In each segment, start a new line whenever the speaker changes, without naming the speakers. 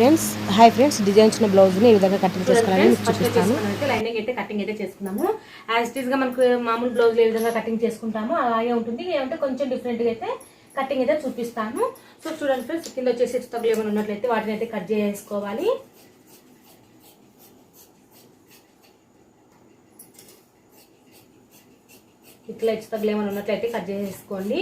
Friends designs ఉన్న blouse ని ఈ విధంగా కటింగ్ చేసుకోవాలని మీకు చూపిస్తాను.
లైనింగ్ అయితే కటింగ్ అయితే చేసుకున్నాము. యాజ్ ఇట్ ఈస్ గా మనకు మామూలు బ్లౌజ్ ఏ విధంగా కటింగ్ చేసుకుంటామో అలాగే ఉంటుంది. ఏమంటే కొంచెం డిఫరెంట్ గా అయితే కటింగ్ అయితే చూపిస్తాను. సో చూడండి ఫ్రెండ్స్, కింద వచ్చేసి తగ్గులు ఏమైనా ఉన్నట్లయితే వాటిని అయితే కట్ చేసుకోవాలి. ఇట్లా తగ్గులు ఏమైనా ఉన్నట్లయితే కట్ చేసుకోండి.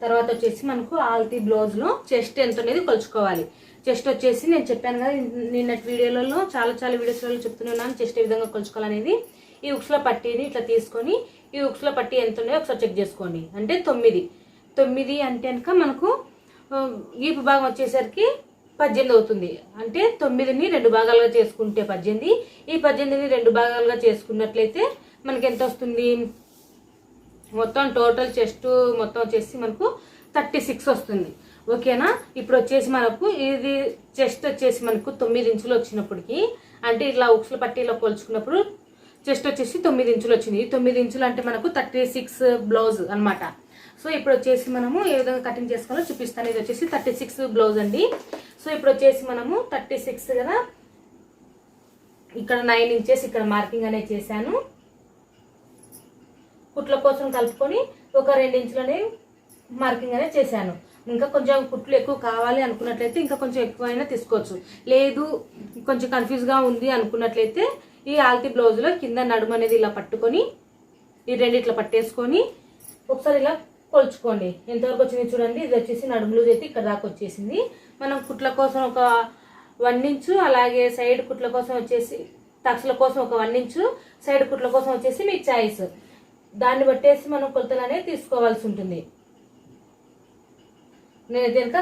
తర్వాత వచ్చేసి మనకు ఆల్తీ బ్లౌజ్ లో చెస్ట్ ఎంత అనేది కొలుచుకోవాలి. చెస్ట్ వచ్చేసి నేను చెప్పాను కదా నిన్నటి వీడియోలలో చాలా వీడియోస్లలో చెప్తున్నాను చెస్ట్ ఏ విధంగా కొలుచుకోవాలనేది. ఈ ఉక్స్లో పట్టీని ఇట్లా తీసుకొని ఈ ఉక్స్లో పట్టీ ఎంత ఉన్నాయో ఒకసారి చెక్ చేసుకోండి. అంటే 9 అంటే కనుక మనకు ఈపు భాగం వచ్చేసరికి 18 అవుతుంది. అంటే 9ని 2 భాగాలుగా చేసుకుంటే 18, ఈ 18ని 2 భాగాలుగా చేసుకున్నట్లయితే మనకి ఎంత వస్తుంది? మొత్తం టోటల్ చెస్ట్ మొత్తం వచ్చేసి మనకు 36 వస్తుంది. ఓకేనా? ఇప్పుడు వచ్చేసి మనకు ఇది చెస్ట్ వచ్చేసి మనకు 9 ఇంచులు వచ్చినప్పటికి, అంటే ఇట్లా ఉక్సుల పట్టీలో కొలుచుకున్నప్పుడు చెస్ట్ వచ్చేసి 9 ఇంచులు వచ్చింది. ఈ 9 ఇంచులు అంటే మనకు 36 బ్లౌజ్ అనమాట. సో ఇప్పుడు వచ్చేసి మనము ఏ విధంగా కటింగ్ చేసుకోవాలో చూపిస్తాను. ఇది వచ్చేసి 36 బ్లౌజ్ అండి. సో ఇప్పుడు వచ్చేసి మనము 36 కదా, ఇక్కడ 9 ఇంచెస్ ఇక్కడ మార్కింగ్ అనేది చేశాను. కుట్ల కోసం కలుపుకొని ఒక 2 ఇంచులనే మార్కింగ్ అనేది చేశాను. ఇంకా కొంచెం కుట్లు ఎక్కువ కావాలి అనుకున్నట్లయితే ఇంకా కొంచెం ఎక్కువైనా తీసుకోవచ్చు. లేదు కొంచెం కన్ఫ్యూజ్గా ఉంది అనుకున్నట్లయితే ఈ ఆల్తీ బ్లౌజ్లో కింద నడుము అనేది ఇలా పట్టుకొని ఈ రెండు ఇట్లా పట్టేసుకొని ఒకసారి ఇలా కొలుచుకోండి. ఎంతవరకు వచ్చింది చూడండి. ఇది వచ్చేసి నడుము లూజ్ అయితే ఇక్కడ దాకా వచ్చేసింది. మనం కుట్ల కోసం ఒక 1 ఇంచు, అలాగే సైడ్ కుట్ల కోసం వచ్చేసి టక్స్ల కోసం ఒక 1 ఇంచు, సైడ్ కుట్ల కోసం వచ్చేసి మీ చాయిస్, దాన్ని బట్టేసి మనం కొలతలు అనేది తీసుకోవాల్సి ఉంటుంది. నేను కనుక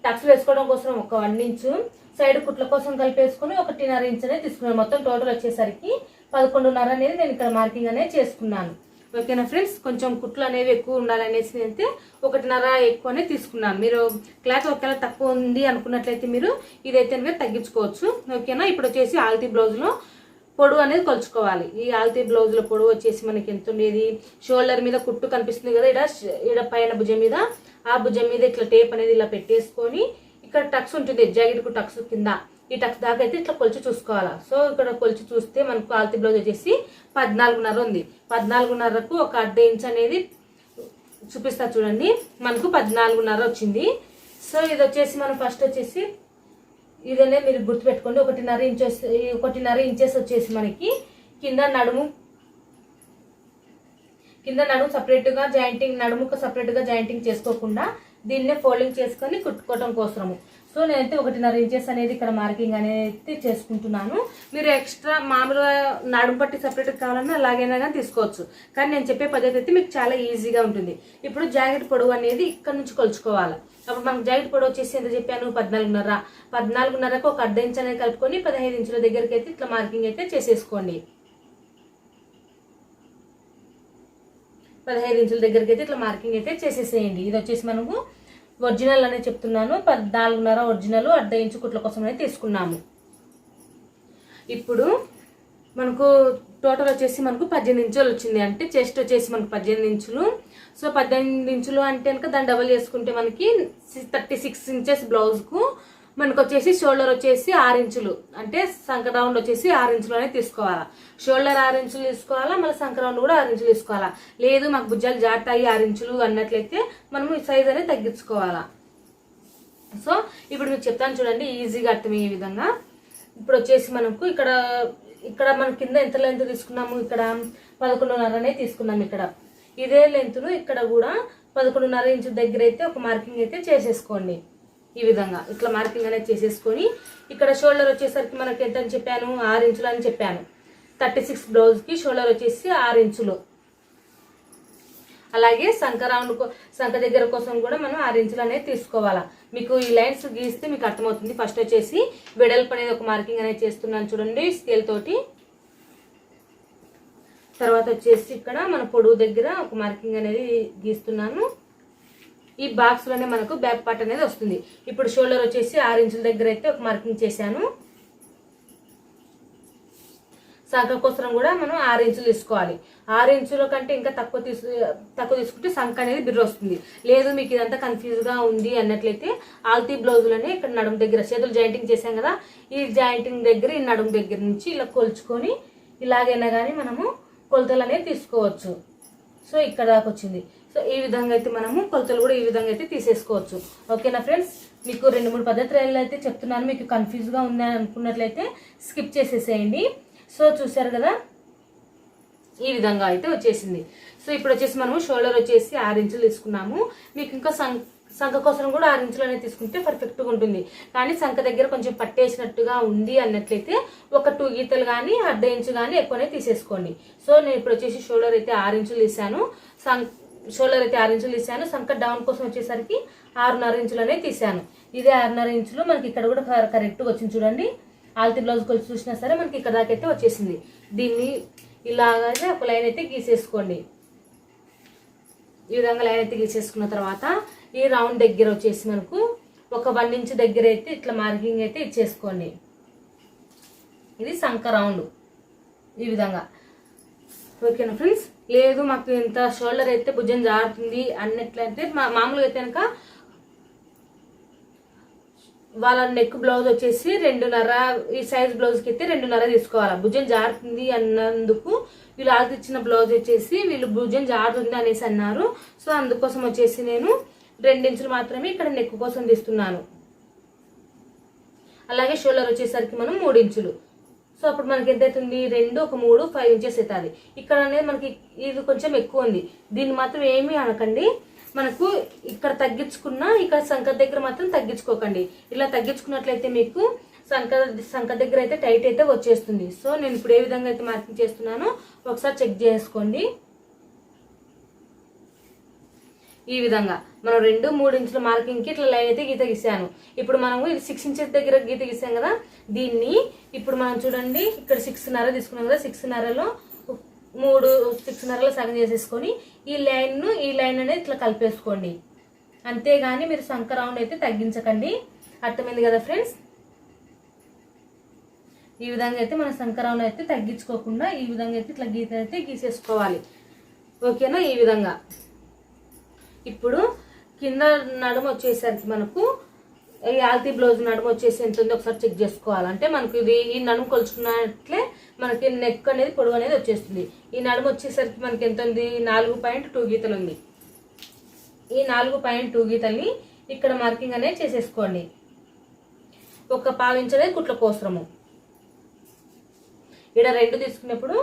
టక్స్ వేసుకోవడం కోసం ఒక 1 ఇంచు, సైడ్ కుట్ల కోసం కలిపేసుకుని 1.5 ఇంచ్ అనేది తీసుకున్నాను. మొత్తం టోటల్ వచ్చేసరికి 11.5 అనేది నేను ఇక్కడ మార్కింగ్ అనేది చేసుకున్నాను. ఓకేనా ఫ్రెండ్స్? కొంచెం కుట్లు అనేవి ఎక్కువ ఉండాలనేసి అయితే 1.5 ఎక్కువ అనేది తీసుకున్నాను. మీరు క్లాత్ ఒకవేళ తక్కువ ఉంది అనుకున్నట్లయితే మీరు ఇదైతే మీరు తగ్గించుకోవచ్చు. ఓకేనా? ఇప్పుడు వచ్చేసి ఆల్తీ బ్లౌజ్లో పొడవు అనేది కొలుచుకోవాలి. ఈ ఆల్తీ బ్లౌజ్లో పొడవు వచ్చేసి మనకి ఎంత ఉండేది? షోల్డర్ మీద కుట్టు కనిపిస్తుంది కదా, ఇక్కడ పైన భుజం మీద, ఆ భుజం మీద ఇట్లా టేప్ అనేది ఇలా పెట్టేసుకొని ఇక్కడ టక్స్ ఉంటుంది, జాకెట్కు టక్స్ కింద, ఈ టక్స్ దాకా అయితే ఇట్లా కొలిచి చూసుకోవాలా. సో ఇక్కడ కొలిచి చూస్తే మనకు ఆల్తీ బ్లౌజ్ వచ్చేసి 14.5 ఉంది. 14.5కు ఒక 1/2 ఇంచ్ అనేది చూపిస్తా చూడండి. మనకు 14.5 వచ్చింది. సో ఇది వచ్చేసి మనం ఫస్ట్ వచ్చేసి ఇదనే మీరు గుర్తుపెట్టుకోండి. 1.5 ఇంచెస్ వచ్చేసి మనకి కింద నడుము సపరేట్గా జాయింటింగ్, నడుముకు సపరేట్గా జాయింటింగ్ చేసుకోకుండా దీన్నే ఫోల్డింగ్ చేసుకొని కుట్టుకోవడం కోసము. సో నేనైతే 1.5 ఇంచెస్ అనేది ఇక్కడ మార్కింగ్ అనేది చేసుకుంటున్నాను. మీరు ఎక్స్ట్రా మామూలుగా నడుము పట్టి సపరేట్గా కావాలన్నా అలాగైనా కానీ తీసుకోవచ్చు. కానీ నేను చెప్పే పద్ధతి అయితే మీకు చాలా ఈజీగా ఉంటుంది. ఇప్పుడు జాకెట్ పొడవు అనేది ఇక్కడ నుంచి కొలుచుకోవాలి. అప్పుడు మనకు జాకెట్ పొడవు వచ్చేసి ఎంత చెప్పాను? 14.5. 14.5కు ఒక 1/2 ఇంచ్ అనేది కలుపుకొని 15 ఇంచుల దగ్గరికి అయితే ఇట్లా మార్కింగ్ అయితే చేసేసుకోండి. 15 ఇంచుల దగ్గరికి అయితే ఇట్లా మార్కింగ్ అయితే చేసేసేయండి. ఇది వచ్చేసి మనకు ఒరిజినల్ అనేది చెప్తున్నాను. 14.5 ఒరిజినల్, 1/2 ఇంచు కుట్ల కోసం అనేది తీసుకున్నాము. ఇప్పుడు మనకు టోటల్ వచ్చేసి మనకు 18 ఇంచులు వచ్చింది. అంటే చెస్ట్ వచ్చేసి మనకు 18 ఇంచులు. సో 18 ఇంచులు అంటే కనుక దాన్ని డబల్ చేసుకుంటే మనకి 36 ఇంచెస్ బ్లౌజ్కు మనకు వచ్చేసి షోల్డర్ వచ్చేసి 6 ఇంచులు, అంటే సంక రౌండ్ వచ్చేసి 6 ఇంచులు అనేది తీసుకోవాలా. షోల్డర్ 6 ఇంచులు తీసుకోవాలా, మళ్ళీ సంక రౌండ్ కూడా 6 ఇంచులు తీసుకోవాలా. లేదు మాకు భుజాలు జాటాయి 6 ఇంచులు అన్నట్లయితే మనము ఈ సైజ్ అనేది తగ్గించుకోవాలా. సో ఇప్పుడు మీకు చెప్తాను చూడండి, ఈజీగా అర్థమయ్యే విధంగా. ఇప్పుడు వచ్చేసి మనకు ఇక్కడ మన కింద ఎంత లెంత్ తీసుకున్నాము? ఇక్కడ 11.5 అనేది తీసుకున్నాము. ఇక్కడ ఇదే లెంత్ను ఇక్కడ కూడా 11.5 ఇంచు దగ్గర అయితే ఒక మార్కింగ్ అయితే చేసేసుకోండి. ఈ విధంగా ఇట్లా మార్కింగ్ అనేది చేసేసుకొని ఇక్కడ షోల్డర్ వచ్చేసరికి మనకి ఎంత అని చెప్పాను? 6 ఇంచులు అని చెప్పాను. 36 బ్లౌజ్కి షోల్డర్ వచ్చేసి 6 ఇంచులు. అలాగే సంక దగ్గర కోసం కూడా మనం 6 ఇంచులు అనేది తీసుకోవాలా. మీకు ఈ లైన్స్ గీస్తే మీకు అర్థమవుతుంది. ఫస్ట్ వచ్చేసి వెడల్పు అనేది ఒక మార్కింగ్ అనేది చేస్తున్నాను చూడండి స్కేల్ తోటి. తర్వాత వచ్చేసి ఇక్కడ మన పొడవు దగ్గర ఒక మార్కింగ్ అనేది గీస్తున్నాను. ఈ బాక్స్ లోనే మనకు బ్యాక్ పార్ట్ అనేది వస్తుంది. ఇప్పుడు షోల్డర్ వచ్చేసి 6 ఇంచుల దగ్గర అయితే ఒక మార్కింగ్ చేశాను. సంఖకోసరం కూడా మనం 6 ఇంచులు తీసుకోవాలి. 6 ఇంచుల కంటే ఇంకా తక్కువ తీసుకుంటే సంఖ అనేది బిర్ర వస్తుంది. లేదు మీకు ఇదంతా కన్ఫ్యూజ్గా ఉంది అన్నట్లయితే ఆల్తీ బ్లౌజులని ఇక్కడ నడుము దగ్గర చేతులు జాయింటింగ్ చేసాం కదా, ఈ జాయింటింగ్ దగ్గర ఈ నడుము దగ్గర నుంచి ఇలా కొలుచుకొని ఇలాగైనా కానీ మనము కొలతలు అనేది తీసుకోవచ్చు. సో ఇక్కడ దాకా వచ్చింది. సో ఈ విధంగా అయితే మనము కొలతలు కూడా ఈ విధంగా అయితే తీసేసుకోవచ్చు. ఓకేనా ఫ్రెండ్స్, మీకు 2-3 పద్ధతులు అయితే చెప్తున్నాను. మీకు కన్ఫ్యూజ్గా ఉందని అనుకున్నట్లయితే స్కిప్ చేసేసేయండి. సో చూసారు కదా, ఈ విధంగా అయితే వచ్చేసింది. సో ఇప్పుడు వచ్చేసి మనము షోల్డర్ వచ్చేసి 6 ఇంచులు తీసుకున్నాము. మీకు ఇంకా సంఖ కోసం కూడా 6 ఇంచులు అనేది తీసుకుంటే పర్ఫెక్ట్గా ఉంటుంది. కానీ సంఖ దగ్గర కొంచెం పట్టేసినట్టుగా ఉంది అన్నట్లయితే ఒక 2 గీతలు కానీ 1/2 ఇంచు కానీ ఎక్కువనే తీసేసుకోండి. సో నేను ఇప్పుడు వచ్చేసి షోల్డర్ అయితే 6 ఇంచులు తీసాను. షోల్డర్ అయితే 6 ఇంచులు తీసాను. సంఖ డౌన్ కోసం వచ్చేసరికి 6.5 ఇంచులు అనేది తీసాను. ఇదే 6.5 ఇంచులు మనకి ఇక్కడ కూడా కరెక్ట్గా వచ్చింది. చూడండి, ఆల్తీ బ్లౌజ్ కొలిచి చూసినా సరే మనకి ఇక్కడ దాకా అయితే వచ్చేసింది. దీన్ని ఇలాగే ఒక లైన్ అయితే గీసేసుకోండి. ఈ విధంగా లైన్ అయితే గీసేసుకున్న తర్వాత ఈ రౌండ్ దగ్గర వచ్చేసి మనకు ఒక 1 ఇంచ్ దగ్గర అయితే ఇట్లా మార్కింగ్ అయితే ఇచ్చేసుకోండి. ఇది సంఖ రౌండ్ ఈ విధంగా. ఓకేనా ఫ్రెండ్స్, లేదు మాకు ఇంత షోల్డర్ అయితే భుజం జారుతుంది అన్నట్లయితే మామూలుగా అయితే కనుక వాళ్ళ నెక్ బ్లౌజ్ వచ్చేసి 2.5, ఈ సైజ్ బ్లౌజ్కి అయితే 2.5 తీసుకోవాలి. భుజం జారుతుంది అన్నందుకు వీళ్ళు ఆల్రెడీ ఇచ్చిన బ్లౌజ్ వచ్చేసి వీళ్ళు భుజం జారుతుంది అనేసి అన్నారు. సో అందుకోసం వచ్చేసి నేను 2 ఇంచులు మాత్రమే ఇక్కడ నెక్ కోసం తీస్తున్నాను. అలాగే షోల్డర్ వచ్చేసరికి మనం 3 ఇంచులు. సో అప్పుడు మనకి ఎంత అవుతుంది, 2, 1, 3, 5 ఇంచెస్ అవుతుంది. ఇక్కడ అనేది మనకి ఇది కొంచెం ఎక్కువ ఉంది. దీన్ని మాత్రం ఏమీ అనకండి. మనకు ఇక్కడ తగ్గించుకున్నా ఇక్కడ సంఖ దగ్గర మాత్రం తగ్గించుకోకండి. ఇలా తగ్గించుకున్నట్లయితే మీకు సంఖ దగ్గర అయితే టైట్ అయితే వచ్చేస్తుంది. సో నేను ఇప్పుడు ఏ విధంగా అయితే మార్కింగ్ చేస్తున్నానో ఒకసారి చెక్ చేసుకోండి. ఈ విధంగా మనం 2-3 ఇంచుల మార్కింగ్కి ఇట్లా లైన్ అయితే గీత గీసాను. ఇప్పుడు మనము ఇది 6 ఇంచెస్ దగ్గర గీత గీసాం కదా, దీన్ని ఇప్పుడు మనం చూడండి ఇక్కడ 6.5 తీసుకున్నాం కదా, 6.5లో 6.5లో సగం చేసేసుకొని ఈ లైన్ అనేది ఇట్లా కలిపేసుకోండి. అంతేగాని మీరు సంఖ రౌండ్ అయితే తగ్గించకండి. అర్థమైంది కదా ఫ్రెండ్స్? ఈ విధంగా అయితే మన సంఖ రౌండ్ అయితే తగ్గించుకోకుండా ఈ విధంగా అయితే ఇట్లా గీత అయితే గీసేసుకోవాలి. ఓకేనా? ఈ విధంగా ఇప్పుడు కింద నడుము వచ్చేసరికి మనకు ఈ ఆల్తీ బ్లౌజ్ నడుము వచ్చేసి ఎంత ఉందో ఒకసారి చెక్ చేసుకోవాలంటే మనకు ఇది ఈ నడుము కొలుచుకున్నట్లే మనకి నెక్ అనేది పొడవు అనేది వచ్చేస్తుంది. ఈ నడుము వచ్చేసరికి మనకి ఎంత ఉంది, 4.2 గీతలు ఉంది. ఈ 4.2 గీతల్ని ఇక్కడ మార్కింగ్ అనేది చేసేసుకోండి. ఒక 1/2 ఇంచ్ అనేది కుట్ల కోసము. ఈడ 2 తీసుకున్నప్పుడు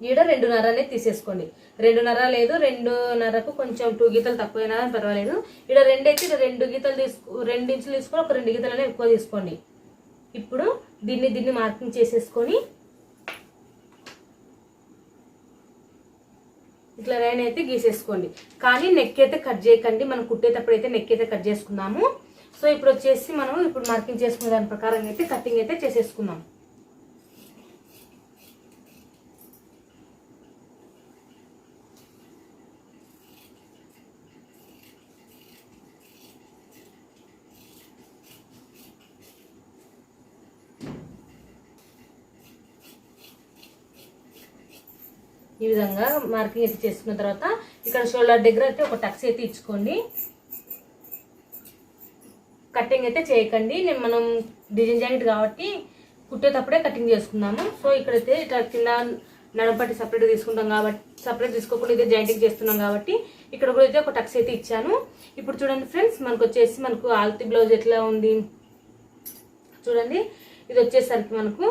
ఈడ 2.5 అనేది తీసేసుకోండి. 2.5 లేదు, 2.5కు కొంచెం 2 గీతలు తక్కువైనా పర్వాలేదు. ఈడ 2 అయితే ఈడ 2 గీతలు 2 ఇంచులు తీసుకొని ఒక 2 గీతలు అనేది ఎక్కువ తీసుకోండి. ఇప్పుడు దీన్ని మార్కింగ్ చేసేసుకొని ఇట్లా లైన్ అయితే గీసేసుకోండి. కానీ నెక్ అయితే కట్ చేయకండి, మనం కుట్టేటప్పుడు అయితే నెక్ అయితే కట్ చేసుకుందాము. సో ఇప్పుడు వచ్చేసి మనం ఇప్పుడు మార్కింగ్ చేసుకునే దాని ప్రకారం అయితే కటింగ్ అయితే చేసేసుకుందాం. ఈ విధంగా మార్కింగ్ అయితే చేసుకున్న తర్వాత ఇక్కడ షోల్డర్ దగ్గర అయితే ఒక టక్స్ అయితే ఇచ్చుకోండి. కటింగ్ అయితే చేయకండి, మనం డిజైన్ జాకెట్ కాబట్టి కుట్టేటప్పుడే కటింగ్ చేసుకున్నాము. సో ఇక్కడైతే ఇట్లా కింద నడపట్టి సపరేట్ తీసుకుంటాం కాబట్టి, సపరేట్ తీసుకోకుండా ఇదే జాయింటింగ్ చేస్తున్నాం కాబట్టి ఇక్కడ కూడా అయితే ఒక టక్స్ అయితే ఇచ్చాను. ఇప్పుడు చూడండి ఫ్రెండ్స్, మనకు ఆల్తీ బ్లౌజ్ ఎట్లా ఉంది చూడండి. ఇది వచ్చేసరికి మనకు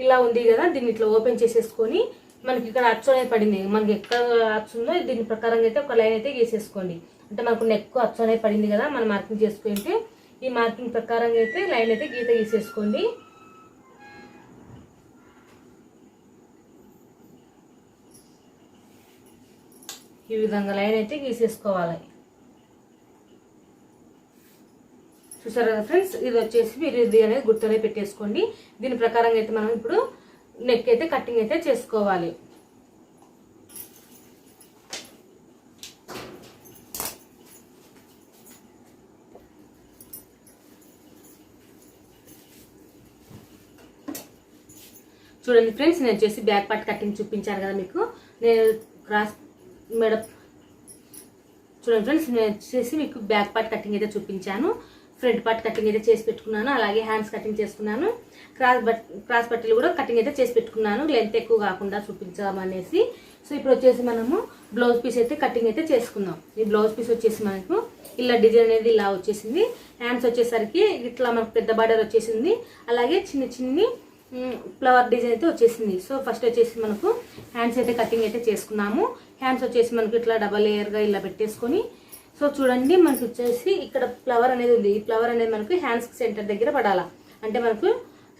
ఇలా ఉంది కదా, దీన్ని ఇట్లా ఓపెన్ చేసేసుకొని మనకి ఇక్కడ అచ్చు అనేది పడింది. మనకి ఎక్కడ అచ్చు ఉందో దీని ప్రకారంగా అయితే ఒక లైన్ అయితే గీసేసుకోండి. అంటే మనకు నెక్ అచ్చు అనేది పడింది కదా, మనం మార్కింగ్ చేసుకుంటే ఈ మార్కింగ్ ప్రకారంగా అయితే లైన్ అయితే గీత గీసేసుకోండి. ఈ విధంగా లైన్ అయితే గీసేసుకోవాలి. చూసారు కదా ఫ్రెండ్స్, ఇది వచ్చేసి మీరు ఇది అనేది గుర్తునే పెట్టేసుకోండి. దీని ప్రకారంగా అయితే మనం ఇప్పుడు నెక్ అయితే కటింగ్ అయితే చేసుకోవాలి. చూడండి ఫ్రెండ్స్, నేను వచ్చేసి బ్యాక్ పార్ట్ కటింగ్ చూపించాను కదా మీకు. నేను క్రాస్ మెడ చూడండి ఫ్రెండ్స్, నేను వచ్చేసి మీకు బ్యాక్ పార్ట్ కటింగ్ అయితే చూపించాను, ఫ్రంట్ పార్ట్ కటింగ్ అయితే చేసి పెట్టుకున్నాను, అలాగే హ్యాండ్స్ కటింగ్ చేసుకున్నాను, క్రాస్ పట్టీలు కూడా కటింగ్ అయితే చేసి పెట్టుకున్నాను, లెంత్ ఎక్కువ కాకుండా చూపించామనేసి. సో ఇప్పుడు వచ్చేసి మనము బ్లౌజ్ పీస్ అయితే కటింగ్ అయితే చేసుకుందాం. ఈ బ్లౌజ్ పీస్ వచ్చేసి మనకు ఇలా డిజైన్ అనేది ఇలా వచ్చేసింది. హ్యాండ్స్ వచ్చేసరికి ఇట్లా మనకు పెద్ద బార్డర్ వచ్చేసింది, అలాగే చిన్న చిన్ని ఫ్లవర్ డిజైన్ అయితే వచ్చేసింది. సో ఫస్ట్ వచ్చేసి మనకు హ్యాండ్స్ అయితే కటింగ్ అయితే చేసుకున్నాము. హ్యాండ్స్ వచ్చేసి మనకు ఇట్లా డబల్ లేయర్గా ఇలా పెట్టేసుకొని, సో చూడండి మనకు వచ్చేసి ఇక్కడ ఫ్లవర్ అనేది ఉంది. ఈ ఫ్లవర్ అనేది మనకు హ్యాండ్స్ సెంటర్ దగ్గర పడాలా, అంటే మనకు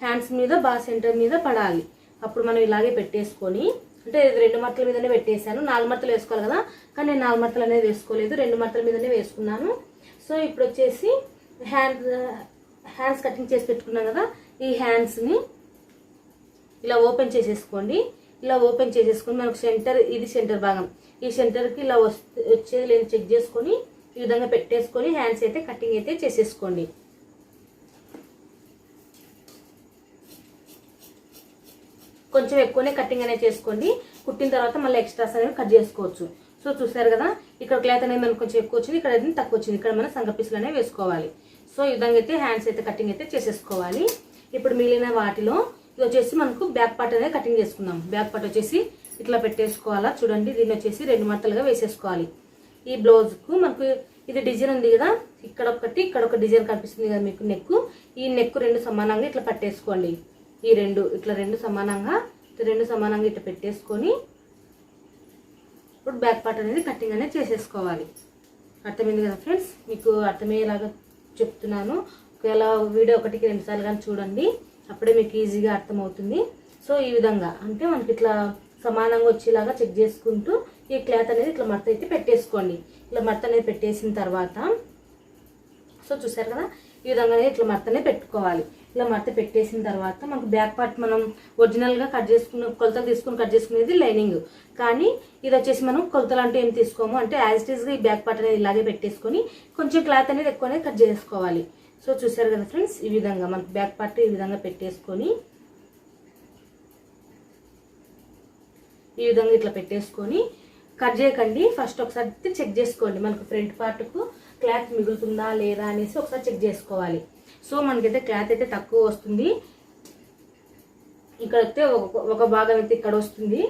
హ్యాండ్స్ మీద బాగా సెంటర్ మీద పడాలి. అప్పుడు మనం ఇలాగే పెట్టేసుకొని, అంటే 2 మడతల మీదనే పెట్టేశాను. 4 మడతలు వేసుకోవాలి కదా, కానీ నేను 4 మడతలు అనేది వేసుకోలేదు, 2 మడతల మీదనే వేసుకున్నాను. సో ఇప్పుడు వచ్చేసి హ్యాండ్స్ కటింగ్ చేసి పెట్టుకున్నాం కదా, ఈ హ్యాండ్స్ని ఇలా ఓపెన్ చేసేసుకోండి. ఇలా ఓపెన్ చేసేసుకొని మనకు సెంటర్, ఇది సెంటర్ భాగం, ఈ సెంటర్కి ఇలా వచ్చేది లేదు చెక్ చేసుకొని ఈ విధంగా పెట్టేసుకొని హ్యాండ్స్ అయితే కటింగ్ అయితే చేసేసుకోండి. కొంచెం ఎక్కువనే కటింగ్ అనేది చేసుకోండి, కుట్టిన తర్వాత మళ్ళీ ఎక్స్ట్రాస్ అనేవి కట్ చేసుకోవచ్చు. సో చూసారు కదా, ఇక్కడ క్లాత్ అనేది మనకు కొంచెం ఎక్కువ వచ్చింది, ఇక్కడ అయితే తక్కువ వచ్చింది, ఇక్కడ మనం సంగ పీసులు అనేవి వేసుకోవాలి. సో ఈ విధంగా అయితే హ్యాండ్స్ అయితే కటింగ్ అయితే చేసేసుకోవాలి. ఇప్పుడు మిగిలిన వాటిలో ఇది వచ్చేసి మనకు బ్యాక్ పార్ట్ అనేది కటింగ్ చేసుకుందాం. బ్యాక్ పార్ట్ వచ్చేసి ఇట్లా పెట్టేసుకోవాలా. చూడండి, దీన్ని వచ్చేసి 2 మడతలుగా వేసేసుకోవాలి. ఈ బ్లౌజ్కు మనకు ఇది డిజైన్ ఉంది కదా, ఇక్కడ ఒకటి ఇక్కడ ఒక డిజైన్ కనిపిస్తుంది కదా మీకు నెక్, ఈ నెక్ 2 సమానంగా ఇట్లా పట్టేసుకోండి. ఈ 2 ఇట్లా 2 సమానంగా ఇట్లా పెట్టేసుకొని ఇప్పుడు బ్యాక్ పార్ట్ అనేది కటింగ్ అనేది చేసేసుకోవాలి. అర్థమైంది కదా ఫ్రెండ్స్, మీకు అర్థమయ్యేలాగా చెప్తున్నాను. ఒకవేళ వీడియో 1కి 2 సార్లు కానీ చూడండి, అప్పుడే మీకు ఈజీగా అర్థమవుతుంది. సో ఈ విధంగా అంటే మనకి ఇట్లా సమానంగా వచ్చేలాగా చెక్ చేసుకుంటూ ఈ క్లాత్ అనేది ఇట్లా మడత అయితే పెట్టేసుకోండి. ఇట్లా మడత అనేది పెట్టేసిన తర్వాత, సో చూసారు కదా, ఈ విధంగానే ఇట్లా మడతనే పెట్టుకోవాలి. ఇలా మడత పెట్టేసిన తర్వాత మనకు బ్యాక్ పార్ట్ మనం ఒరిజినల్గా కట్ చేసుకున్న కొలతలు తీసుకుని కట్ చేసుకునేది లైనింగ్, కానీ ఇది వచ్చేసి మనం కొలతలు అంటే ఏం తీసుకోము, అంటే యాజ్ ఇట్ ఈస్గా ఈ బ్యాక్ పార్ట్ అనేది ఇలాగే పెట్టేసుకొని కొంచెం క్లాత్ అనేది ఎక్కువనే కట్ చేసుకోవాలి. సో చూసారు కదా ఫ్రెండ్స్, ఈ విధంగా మనకు బ్యాక్ పార్ట్ ఈ విధంగా పెట్టేసుకొని ఈ విధంగా ఇట్లా పెట్టేసుకొని కట్ చేయకండి. ఫస్ట్ ఒకసారి చెక్ చేసుకోండి, మనకు ఫ్రంట్ పార్ట్కు క్లాత్ మిగులుతుందా లేదా అనేసి ఒకసారి చెక్ చేసుకోవాలి. సో మనకైతే క్లాత్ అయితే తక్కువ వస్తుంది, ఇక్కడైతే ఒక భాగం అయితే ఇక్కడ వస్తుంది,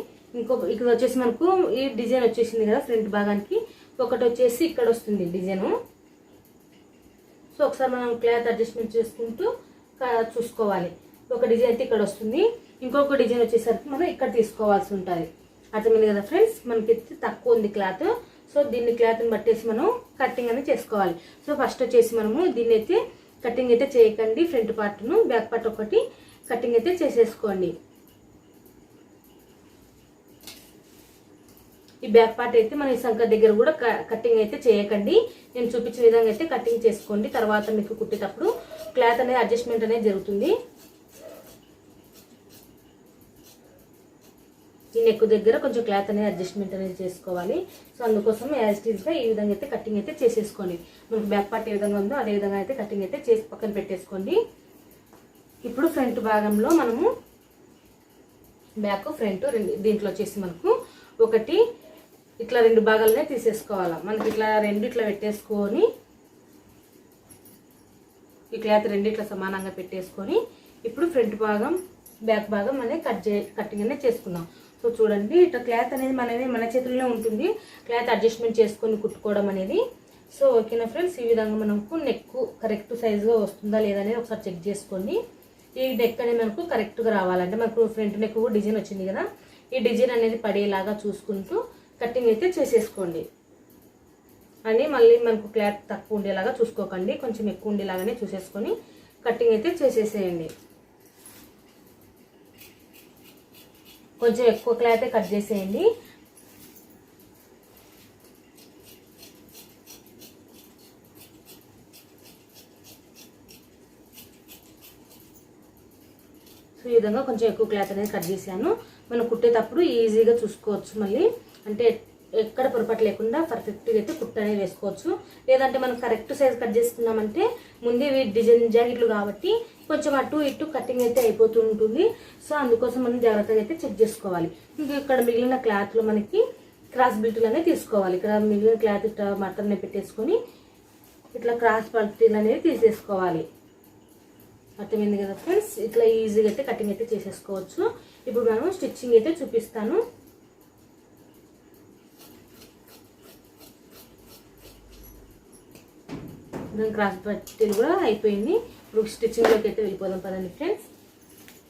ఇక్కడ వచ్చేసి మనకు ఈ డిజైన్ వచ్చేసింది కదా ఫ్రంట్ భాగానికి, ఒకటి వచ్చేసి ఇక్కడ వస్తుంది డిజైను. సో ఒకసారి మనం క్లాత్ అడ్జస్ట్మెంట్ చేసుకుంటూ చూసుకోవాలి. ఒక డిజైన్ అయితే ఇక్కడ వస్తుంది, ఇంకొక డిజైన్ వచ్చేసరికి మనం ఇక్కడ తీసుకోవాల్సి ఉంటుంది. అర్థమైంది కదా ఫ్రెండ్స్, మనకి తక్కువ ఉంది క్లాత్. సో దీన్ని క్లాత్ని బట్టేసి మనం కటింగ్ అనేది చేసుకోవాలి. సో ఫస్ట్ వచ్చేసి మనము దీన్ని అయితే కటింగ్ అయితే చేయకండి, ఫ్రంట్ పార్ట్ను బ్యాక్ పార్ట్ ఒకటి కటింగ్ అయితే చేసేసుకోండి. ఈ బ్యాక్ పార్ట్ అయితే మన ఈ సంక దగ్గర కూడా కటింగ్ అయితే చేయకండి, నేను చూపించిన విధంగా అయితే కటింగ్ చేసుకోండి. తర్వాత మీకు కుట్టేటప్పుడు క్లాత్ అనేది అడ్జస్ట్మెంట్ అనేది జరుగుతుంది. ఈ నెక్ దగ్గర కొంచెం క్లాత్ అనేది అడ్జస్ట్మెంట్ అనేది చేసుకోవాలి. సో అందుకోసం యాజ్ ఇట్ ఈస్గా ఈ విధంగా అయితే కటింగ్ అయితే చేసేసుకోండి. మనకు బ్యాక్ పార్ట్ ఏ విధంగా ఉందో అదే విధంగా అయితే కటింగ్ అయితే చేసి పక్కన పెట్టేసుకోండి. ఇప్పుడు ఫ్రంట్ భాగంలో మనము బ్యాక్ ఫ్రంట్ దీంట్లో వచ్చేసి మనకు ఒకటి ఇట్లా 2 భాగాలనే తీసేసుకోవాలా. మనకి ఇట్లా 2 ఇట్లా పెట్టేసుకొని ఈ క్లాత్ 2 ఇట్లా సమానంగా పెట్టేసుకొని ఇప్పుడు ఫ్రంట్ భాగం బ్యాక్ భాగం అనేది కటింగ్ అనేది చేసుకుందాం. సో చూడండి, ఇట్లా క్లాత్ అనేది మన చేతుల్లోనే ఉంటుంది, క్లాత్ అడ్జస్ట్మెంట్ చేసుకొని కుట్టుకోవడం అనేది. సో ఓకేనా ఫ్రెండ్స్, ఈ విధంగా మనకు నెక్ కరెక్ట్ సైజుగా వస్తుందా లేదా అనేది ఒకసారి చెక్ చేసుకోండి. ఈ నెక్ అనేది మనకు కరెక్ట్గా రావాలంటే మనకు ఫ్రంట్ నెక్ డిజైన్ వచ్చింది కదా, ఈ డిజైన్ అనేది పడేలాగా చూసుకుంటూ కటింగ్ అయితే చేసేసుకోండి. అని మళ్ళీ మనకు క్లాత్ తక్కువ ఉండేలాగా చూసుకోకండి, కొంచెం ఎక్కువ ఉండేలాగానే చూసేసుకొని కటింగ్ అయితే చేసేసేయండి. కొంచెం ఎక్కువ క్లాత్ కట్ చేసేయండి. సో ఈ విధంగా కొంచెం ఎక్కువ క్లాత్ అనేది కట్ చేశాను. మనం కుట్టేటప్పుడు ఈజీగా చూసుకోవచ్చు, మళ్ళీ అంటే ఎక్కడ పొరపాటు లేకుండా పర్ఫెక్ట్గా అయితే కుట్టు అనేది వేసుకోవచ్చు. లేదంటే మనం కరెక్ట్ సైజ్ కట్ చేసుకున్నామంటే ముందే డిజైన్ జాకెట్లు కాబట్టి కొంచెం అటు ఇటు కటింగ్ అయితే అయిపోతూ ఉంటుంది. సో అందుకోసం మనం జాగ్రత్తగా అయితే చెక్ చేసుకోవాలి. ఇంకా ఇక్కడ మిగిలిన క్లాత్లో మనకి క్రాస్ బిల్టులు అనేవి తీసుకోవాలి. ఇక్కడ మిగిలిన క్లాత్ ఇట్లా మటన్ని పెట్టేసుకొని ఇట్లా క్రాస్ పల్టీలు అనేవి తీసేసుకోవాలి. అర్థమైంది కదా ఫ్రెండ్స్. ఇట్లా ఈజీగా అయితే కటింగ్ అయితే చేసేసుకోవచ్చు. ఇప్పుడు మనం స్టిచ్చింగ్ అయితే చూపిస్తాను. దాని క్రాస్ పట్టీలు కూడా అయిపోయింది. ఇప్పుడు స్టిచ్చింగ్లోకి అయితే వెళ్ళిపోదాం పదండి ఫ్రెండ్స్.